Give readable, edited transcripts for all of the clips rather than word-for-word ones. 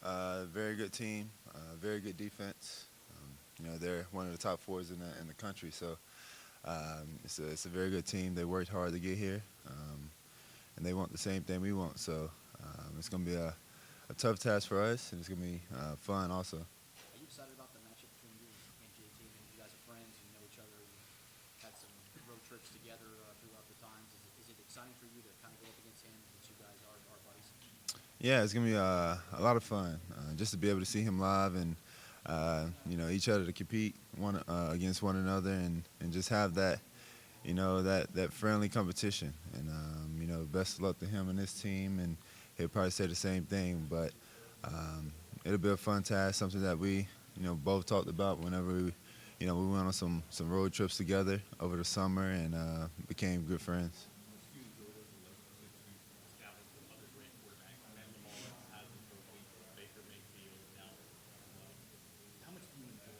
Very good team, very good defense. They're one of the top fours in the country, so it's a very good team. They worked hard to get here, and they want the same thing we want. So it's going to be a tough task for us, and it's going to be fun also. Are you excited about the matchup between you and JT? I mean, you guys are friends, you know each other, you had some road trips together throughout the times. Is it exciting for you to kind of go up against him since you guys are buddies? Yeah, it's going to be a lot of fun just to be able to see him live and each other to compete one against one another and just have that that friendly competition. And best of luck to him and his team. And he'll probably say the same thing. But it'll be a fun task, something that we both talked about whenever we went on some road trips together over the summer and became good friends. How much do you enjoy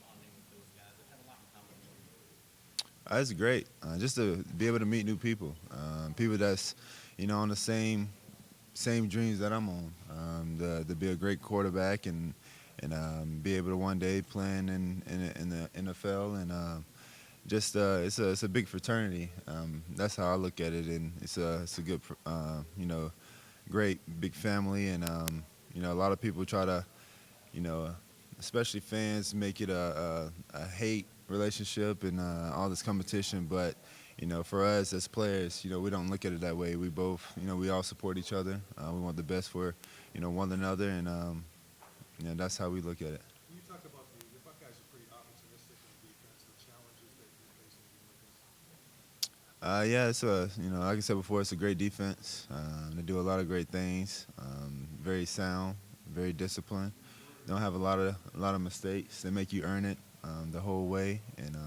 bonding with those guys that have a lot in common with you? It's great just to be able to meet new people, people that's on the same dreams that I'm on. To be a great quarterback and be able to one day playing in the NFL and it's a big fraternity. That's how I look at it, and it's a good great big family, and a lot of people try to you know especially fans make it a hate relationship and all this competition, but for us as players, we don't look at it that way. We both, we all support each other. We want the best for, one another, and that's how we look at it. When you talk about the Buckeyes are pretty opportunistic on defense, the challenges that you're facing against. Yeah, it's like I said before, it's a great defense. They do a lot of great things. Very sound, very disciplined. Don't have a lot of mistakes. They make you earn it the whole way, and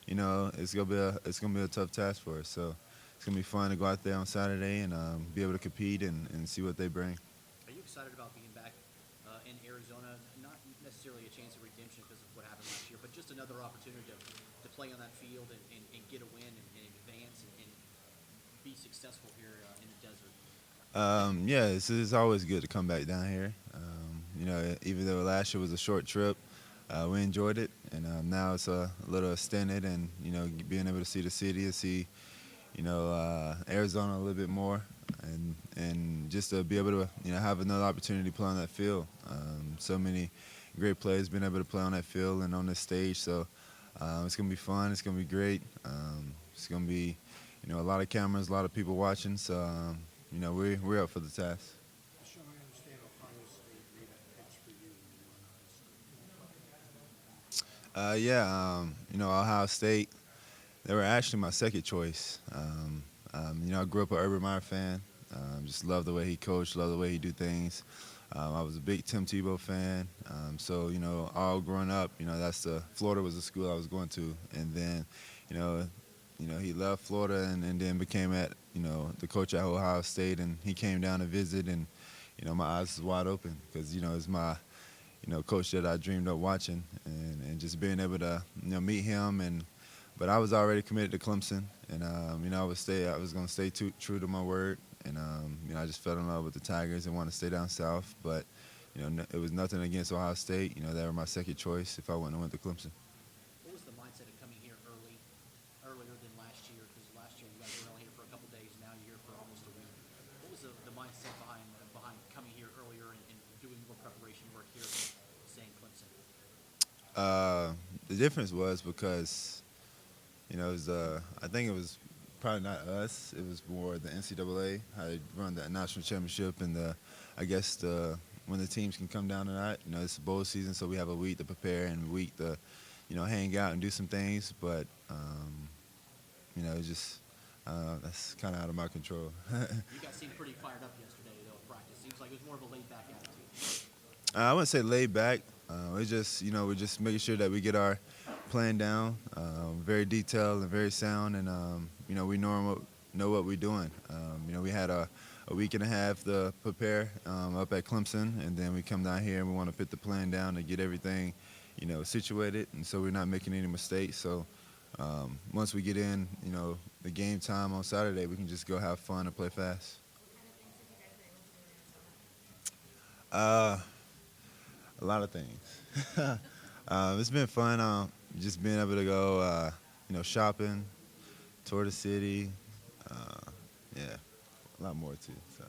it's gonna be a tough task for us. So it's gonna be fun to go out there on Saturday and be able to compete and see what they bring. Are you excited about being back in Arizona? Not necessarily a chance of redemption because of what happened last year, but just another opportunity to play on that field and get a win and advance and be successful here in the desert. Yeah, it's always good to come back down here. Even though last year was a short trip, we enjoyed it, and now it's a little extended, and being able to see the city and see Arizona a little bit more, and just to be able to have another opportunity to play on that field. So many great players been able to play on that field and on this stage, so it's gonna be fun. It's gonna be great. It's gonna be a lot of cameras, a lot of people watching. So we're up for the task. Deshaun, I understand Ohio State made a pitch for you when you were in high school. Yeah, Ohio State. They were actually my second choice. I grew up an Urban Meyer fan. Just love the way he coached, love the way he do things. I was a big Tim Tebow fan. So all growing up, Florida was the school I was going to, and then, you know, he left Florida and then became the coach at Ohio State, and he came down to visit, and my eyes was wide open because it's my coach that I dreamed of watching, and just being able to meet him. And but I was already committed to Clemson, and I was going to stay true to my word, and I just fell in love with the Tigers and wanted to stay down south. But it was nothing against Ohio State. They were my second choice if I wouldn't have went to Clemson. What was the mindset of coming here earlier than last year? Because last year you guys were only here for a couple days. Now you're here for almost a week. What was the mindset behind coming here earlier and doing more preparation work here, saying Clemson? The difference was because it was I think it was probably not us. It was more the NCAA how they run the national championship and I guess the when the teams can come down to that. It's bowl season, so we have a week to prepare and a week to hang out and do some things. But it's just that's kind of out of my control. You guys seemed pretty fired up yesterday, though, at practice. Seems like it was more of a laid back attitude. I wouldn't say laid back. It's just we're just making sure that we get our plan down, very detailed and very sound, and we know what we're doing. We had a week and a half to prepare up at Clemson, and then we come down here and we want to put the plan down to get everything situated, and so we're not making any mistakes. So once we get in, the game time on Saturday, we can just go have fun and play fast. Uh, a lot of things. It's been fun. Just being able to go, shopping, tour the city. Uh, yeah, a lot more too. So,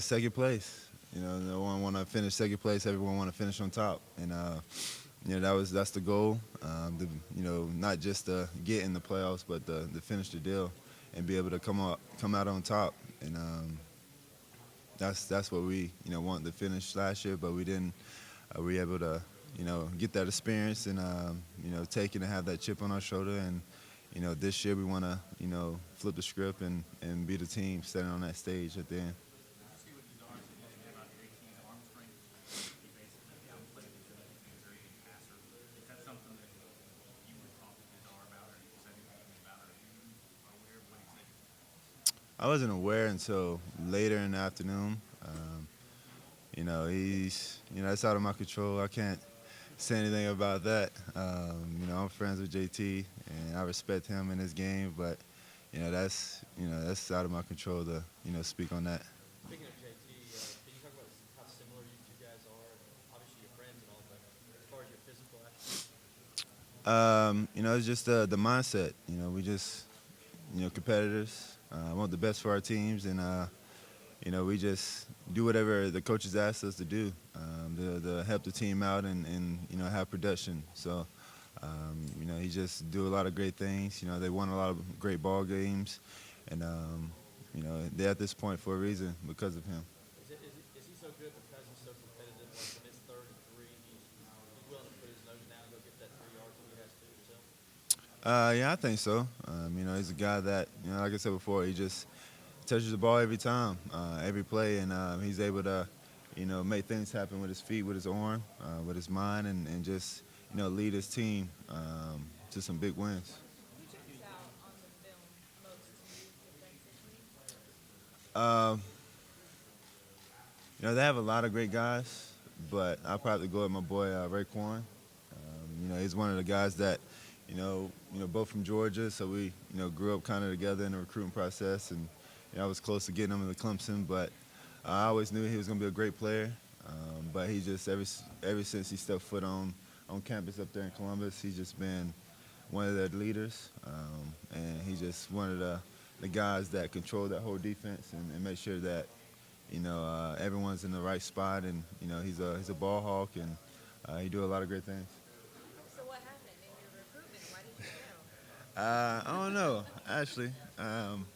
second place. No one want to finish second place. Everyone want to finish on top, and that's the goal. Not just to get in the playoffs, but to finish the deal and be able to come out on top. And that's what we want to finish last year, but we didn't. We were able to get that experience and take it and have that chip on our shoulder. And this year we want to flip the script and be the team standing on that stage at the end. I wasn't aware until later in the afternoon. That's out of my control. I can't say anything about that. I'm friends with JT, and I respect him in his game, but that's out of my control to speak on that. Speaking of JT, can you talk about how similar you two guys are? Obviously, you're friends and all, but as far as your physical attributes? It's just the mindset. We just competitors. Want the best for our teams, and we just do whatever the coaches ask us to do to help the team out and have production. So, he just do a lot of great things. They won a lot of great ball games, and they're at this point for a reason because of him. Is he so good because he's so competitive? Like when it's 3rd and 3, he's willing to put his nose down and go get that 3 yards if he has to himself? Yeah, I think so. He's a guy that, like I said before, he just touches the ball every time, every play, and he's able to, make things happen with his feet, with his arm, with his mind, and just, lead his team to some big wins. Um, they have a lot of great guys, but I'll probably go with my boy Raekwon. He's one of the guys that, both from Georgia, so we, grew up kind of together in the recruiting process, and I was close to getting him into Clemson, but I always knew he was going to be a great player. But he just ever since he stepped foot on campus up there in Columbus, he's just been one of their leaders, and he's just one of the guys that control that whole defense and make sure that everyone's in the right spot, and he's a ball hawk, and he do a lot of great things. So what happened in your recruitment? Why did you I don't know, actually. I'm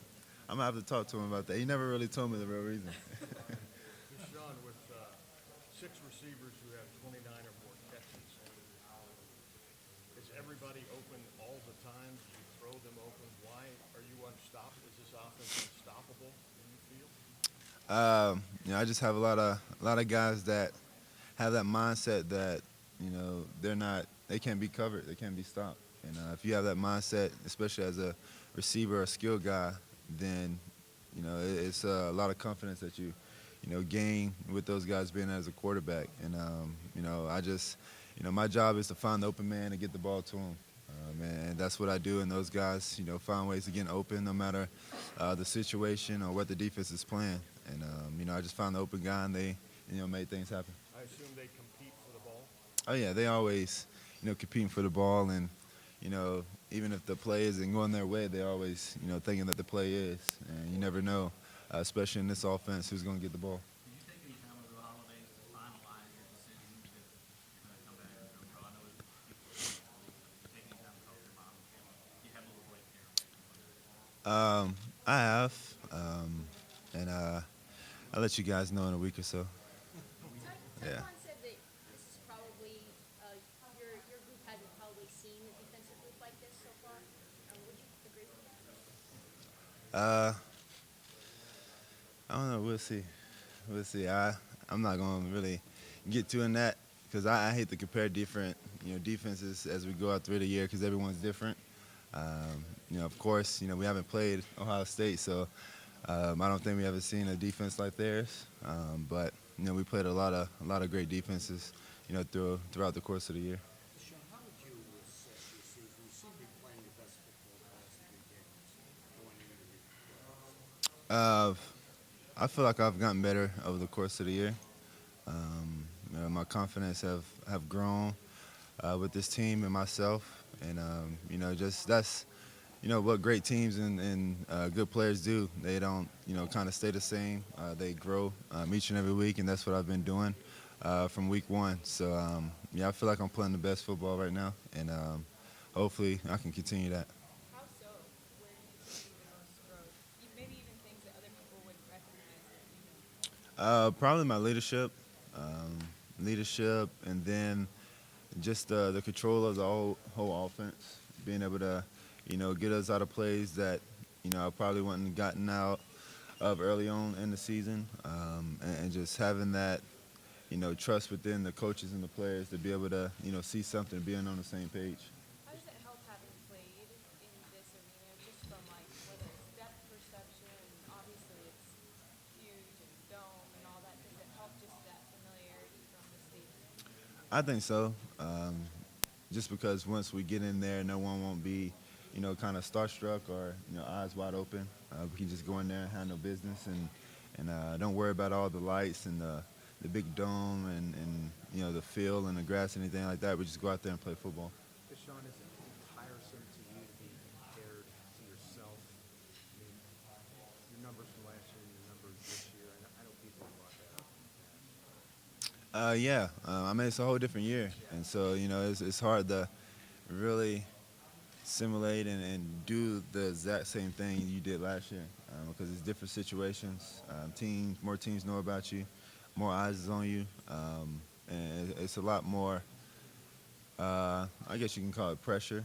gonna have to talk to him about that. He never really told me the real reason. Deshaun, with 6 receivers who have 29 or more catches, is everybody open all the time? Do you throw them open? Why are you unstoppable? Is this offense unstoppable, do you feel? I just have a lot of guys that have that mindset that they can't be covered, they can't be stopped. And if you have that mindset, especially as a receiver or a skill guy, then it's a lot of confidence that you gain with those guys being as a quarterback. And I just my job is to find the open man and get the ball to him. And that's what I do. And those guys, find ways to get open no matter the situation or what the defense is playing. And I just found the open guy, and they made things happen. I assume they compete for the ball. Oh yeah, they always competing for the ball, and even if the play isn't going their way, they always thinking that the play is, and you never know, especially in this offense, who's going to get the ball. Did you take any time over the holidays to finalize your decision to kind of come back and go pro? I know you take any time to talk to your mom and family. You have a little break here. I have, and I'll let you guys know in a week or so. Yeah. Tyrone said that this is probably your group hasn't probably seen a defensive group like this so far. Would you agree with that? I don't know. We'll see. We'll see. I'm not going to really get too in that because I hate to compare different defenses as we go out through the year because everyone's different. Of course, we haven't played Ohio State, so I don't think we ever seen a defense like theirs. But we played a lot of great defenses, throughout the course of the year. Deshaun, how would you assess your season? You seem to be playing your best football the last 3 games. Uh, I feel like I've gotten better over the course of the year. My confidence have grown with this team and myself, and just that's what great teams and good players do. They don't kind of stay the same. They grow each and every week, and that's what I've been doing from week one. So I feel like I'm playing the best football right now, and hopefully I can continue that. How so? Where do you see the most growth? Maybe even things that other people wouldn't recognize that you know. Probably my leadership, and then just the control of the whole offense, being able to, get us out of plays that, I probably wouldn't gotten out of early on in the season, and just having that, trust within the coaches and the players to be able to, see something, being on the same page. How does it help having played in this arena, just from like whether it's depth perception, and obviously it's huge and dome and all that. Does it help just that familiarity from the stadium? I think so. Just because once we get in there, no one won't be, kind of starstruck or eyes wide open. We can just go in there and handle business and don't worry about all the lights and the big dome and the field and the grass and anything like that. We just go out there and play football. Deshaun, is it tiresome to you to be compared to yourself? I mean, your numbers from last year and your numbers this year, and I know people brought that up. Yeah, I mean it's a whole different year, and so it's hard to really simulate and do the exact same thing you did last year because it's different situations. More teams know about you, more eyes is on you, and it's a lot more. I guess you can call it pressure,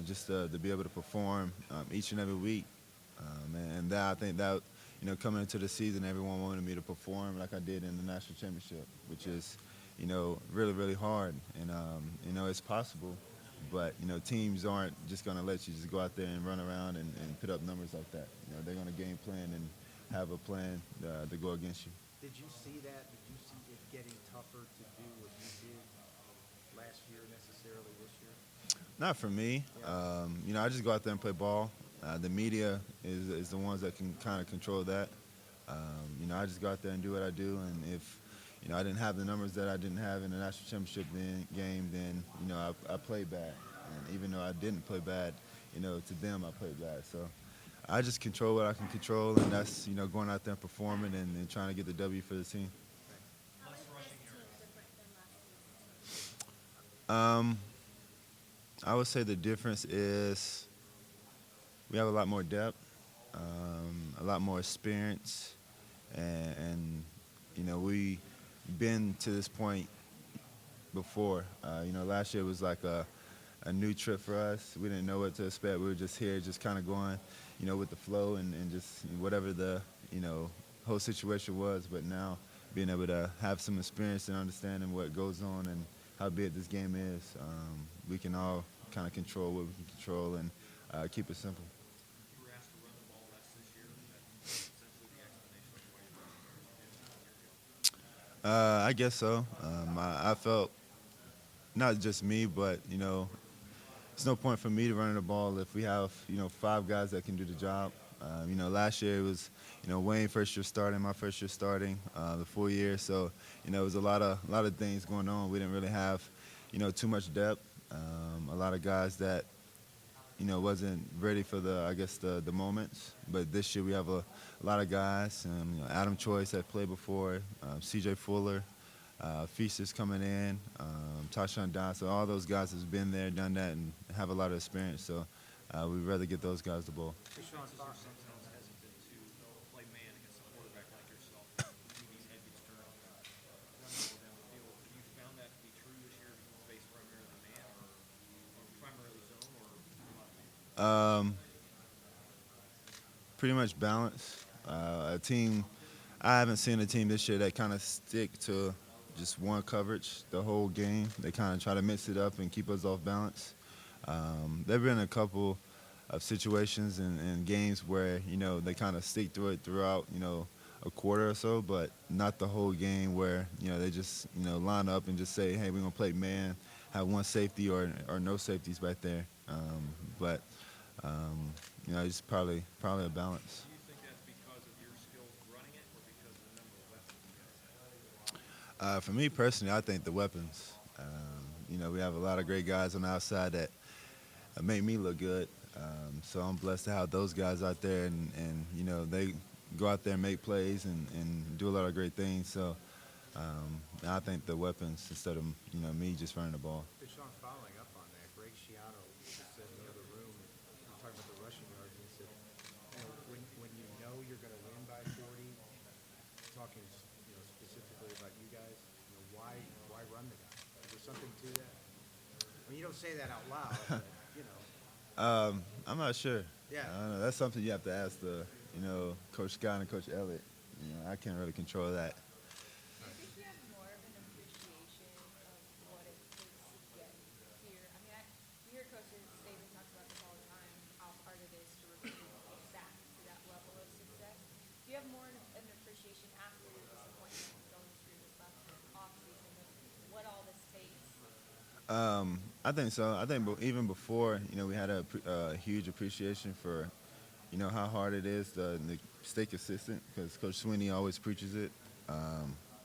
just to be able to perform each and every week, and that I think that coming into the season, everyone wanted me to perform like I did in the national championship, which is really really hard, and it's possible. But teams aren't just going to let you just go out there and run around and put up numbers like that. They're going to game plan and have a plan to go against you. Did you see that? Did you see it getting tougher to do what you did last year necessarily this year? Not for me. I just go out there and play ball. The media is the ones that can kind of control that. I just go out there and do what I do, and if I didn't have the numbers that I didn't have in the national championship game, then I played bad. And even though I didn't play bad, to them I played bad. So I just control what I can control, and that's going out there and performing and trying to get the W for the team. How is this team different than last season? Um, I would say the difference is we have a lot more depth, a lot more experience, and we been to this point before. Last year was like a new trip for us. We didn't know what to expect. We were just here, just kind of going, with the flow and just whatever the, whole situation was. But now being able to have some experience and understanding what goes on and how big this game is, we can all kind of control what we can control and keep it simple. You were asked to run the ball less this year. That's essentially the explanation of why you're running more than you did a year ago. I guess so. I felt not just me, but it's no point for me to run the ball if we have five guys that can do the job. Last year it was Wayne first year starting, my first year starting, the full year. So it was a lot of things going on. We didn't really have too much depth. A lot of guys that wasn't ready for the moments. But this year we have a lot of guys. Adam Choice that played before, C.J. Fuller, Fiesta's coming in, Tashawn Dawson. All those guys has been there, done that, and have a lot of experience. So we'd rather get those guys the ball. Deshaun, Sometimes hesitant to play man against a quarterback like yourself. Maybe head gets turned, run the ball down the field. Have you found that to be true this year? You face primarily man or primarily zone or a lot of man? Pretty much balance. A team, I haven't seen a team this year that kind of stick to just one coverage the whole game. They kind of try to mix it up and keep us off balance. There have been a couple of situations and games where they kind of stick to it throughout a quarter or so, but not the whole game where they just line up and just say, hey, we're gonna play man, have one safety or no safeties back there. But it's probably a balance. Do you think that's because of your For me personally, I think the weapons. We have a lot of great guys on the outside that make me look good. So I'm blessed to have those guys out there, and they go out there and make plays and do a lot of great things. So I think the weapons instead of me just running the ball. Deshaun, following up on that, Greg Schiano just said in the other room, we were talking about the rushing yards, and he said, when you know you're going to win by 40, talking specifically about you guys, why run the guy? Is there something to that? I mean, you don't say that out loud, but. I'm not sure. Yeah. I don't know. That's something you have to ask Coach Scott and Coach Elliott. I can't really control that. I think you have more of an appreciation of what it takes to get here. I mean, we hear coaches, Saban talks about this all the time, how hard it is to recruit and get back to that level of success. Do you have more an appreciation after your disappointment going through this last offseason of what all this takes? I think so. I think even before, we had a huge appreciation for, how hard it is to stay consistent because Coach Sweeney always preaches it.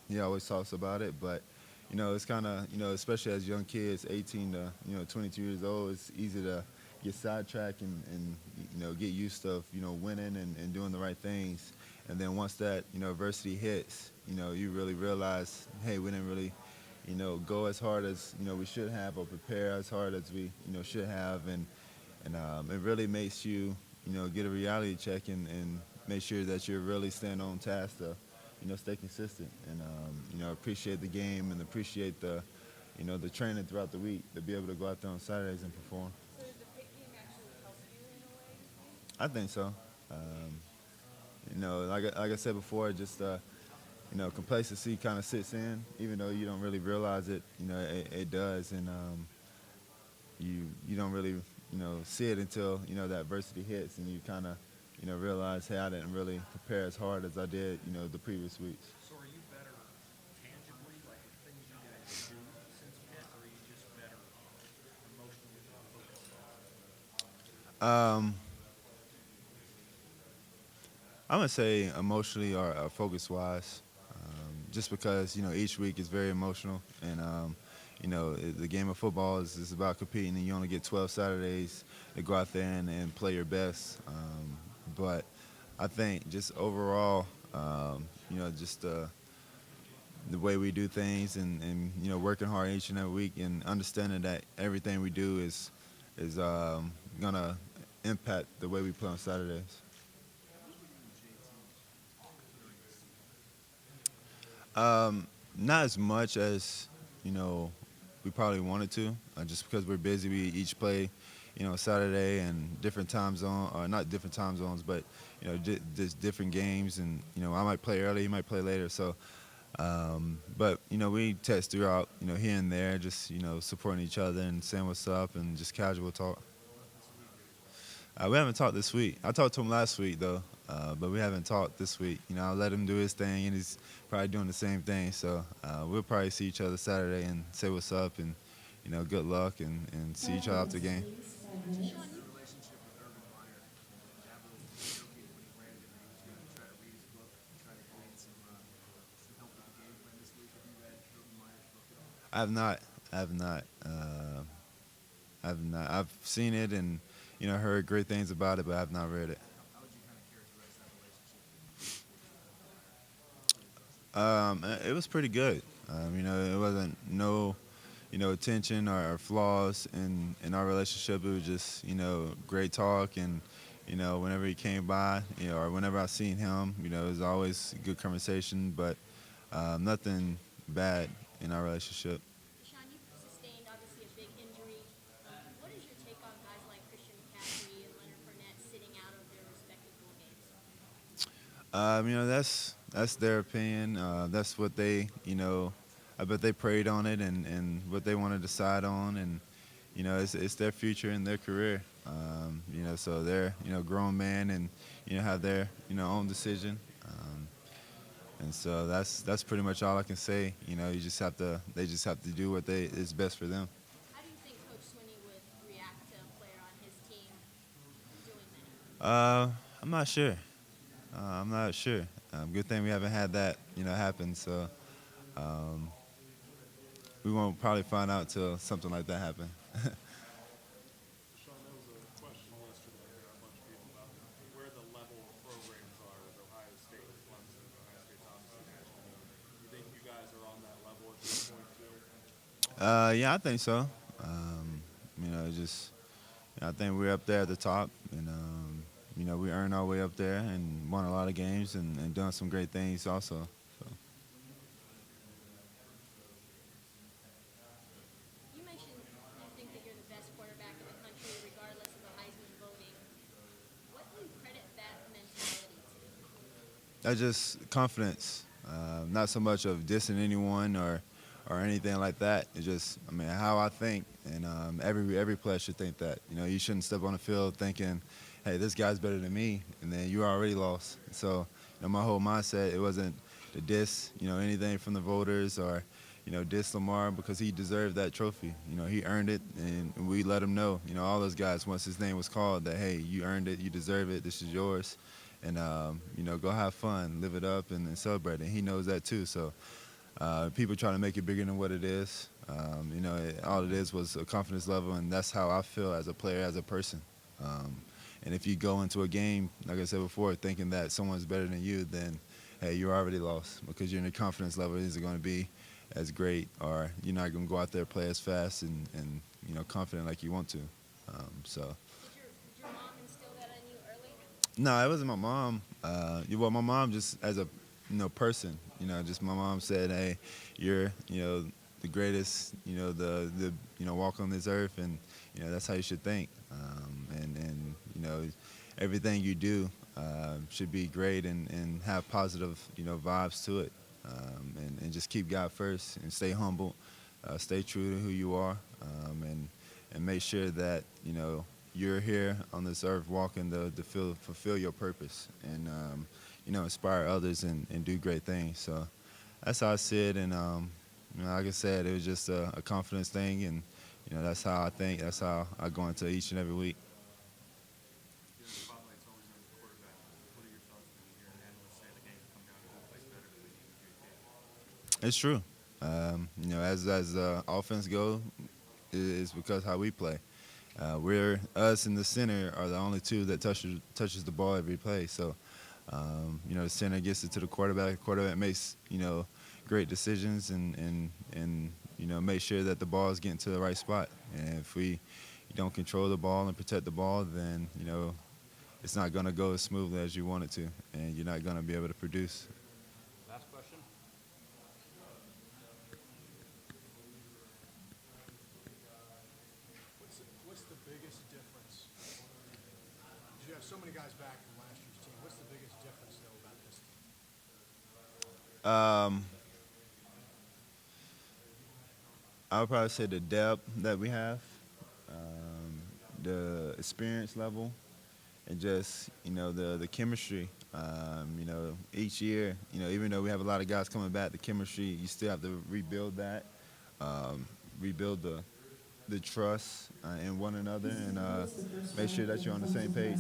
He always talks about it, but it's kind of especially as young kids, 18 to 22 years old, it's easy to get sidetracked and get used to winning and doing the right things, and then once that adversity hits, you really realize, hey, we didn't really go as hard as we should have, or prepare as hard as we should have, and it really makes you get a reality check and make sure that you're really staying on task to stay consistent and appreciate the game and appreciate the training throughout the week to be able to go out there on Saturdays and perform. So did the pick game actually help you in a way, you think? I think so. Like I said before, just complacency kind of sits in, even though you don't really realize it. It does, and you don't really see it until that adversity hits, and you kind of realize, hey, I didn't really prepare as hard as I did the previous weeks. So are you better tangibly, like with things you guys do since Pitt, or are you just better emotionally focused? I'm gonna say emotionally or focus wise, just because each week is very emotional, and the game of football is about competing, and you only get 12 Saturdays to go out there and play your best. But I think just overall, just the way we do things and working hard each and every week and understanding that everything we do is gonna impact the way we play on Saturdays. Not as much as we probably wanted to, just because we're busy. We each play, Saturday and different time zone, or not different time zones, but just different games. And I might play early, he might play later. So, but we text throughout, here and there, just supporting each other and saying what's up and just casual talk. We haven't talked this week. I talked to him last week though, but we haven't talked this week. I let him do his thing, and he's probably doing the same thing. So we'll probably see each other Saturday and say what's up, and good luck, and see each other after the game. I have not. I have not. I have not. I've seen it and heard great things about it, but I have not read it. It was pretty good. It wasn't no, tension or flaws in our relationship. It was just, great talk, and whenever he came by, or whenever I seen him, it was always good conversation, but nothing bad in our relationship. Deshaun, you've sustained obviously a big injury. What is your take on guys like Christian McCaffrey and Leonard Fournette sitting out of their respective bowl games? That's their opinion. That's what they, I bet they prayed on it and what they want to decide on, and it's their future and their career. So they're grown men and have their own decision. And so that's pretty much all I can say. They just have to do what is best for them. How do you think Coach Swinney would react to a player on his team doing that? I'm not sure. I'm not sure. Good thing we haven't had that happen. So Um, we won't probably find out till something like that happen. Deshaun, there was a question yesterday that a bunch of people about where the level of programs are with Ohio State and Clemson. Ohio State's obviously national. You think you guys are on that level at this point too? Yeah, I think so. Just I think we're up there at the top, and we earned our way up there and won a lot of games and done some great things also. So. You mentioned you think that you're the best quarterback in the country, regardless of the Heisman voting. What do you credit that mentality to? That's just confidence, not so much of dissing anyone or anything like that. It's just, how I think, and every player should think that. You shouldn't step on the field thinking, hey, this guy's better than me, and then you're already lost. So, my whole mindset, it wasn't to diss, anything from the voters or, diss Lamar because he deserved that trophy. He earned it, and we let him know, all those guys, once his name was called, that, hey, you earned it, you deserve it, this is yours. And, go have fun, live it up, and celebrate it. He knows that too. So people try to make it bigger than what it is. All it is was a confidence level, and that's how I feel as a player, as a person. And if you go into a game, like I said before, thinking that someone's better than you, then, hey, you're already lost because your confidence level isn't going to be as great, or you're not going to go out there play as fast and confident like you want to. So. Did your mom instill that in you early? No, it wasn't my mom. Well, my mom just as a person. Just my mom said, "Hey, you're the greatest. The walk on this earth, and that's how you should think. And everything you do should be great and have positive vibes to it. And just keep God first and stay humble, stay true to who you are, and make sure that you're here on this earth walking to fulfill your purpose and inspire others and do great things. So that's how I see it. And like I said, it was just a confidence thing, and that's how I think. That's how I go into each and every week. The spotlight's always on the quarterback. What are your thoughts when you hear analysts say the game come down to who plays better for the game? It's true. As the offense go, it's because how we play. We're us and the center are the only two that touches the ball every play. So, the center gets it to the quarterback. The quarterback makes great decisions and make sure that the ball is getting to the right spot. And if we don't control the ball and protect the ball, then it's not going to go as smoothly as you want it to, and you're not going to be able to produce. Last question. What's the biggest difference? You have so many guys back from last year's team. What's the biggest difference, though, about this team? I would probably say the depth that we have, the experience level, and just the chemistry. Each year, even though we have a lot of guys coming back, the chemistry you still have to rebuild that, rebuild the trust in one another, and make sure that you're on the same page.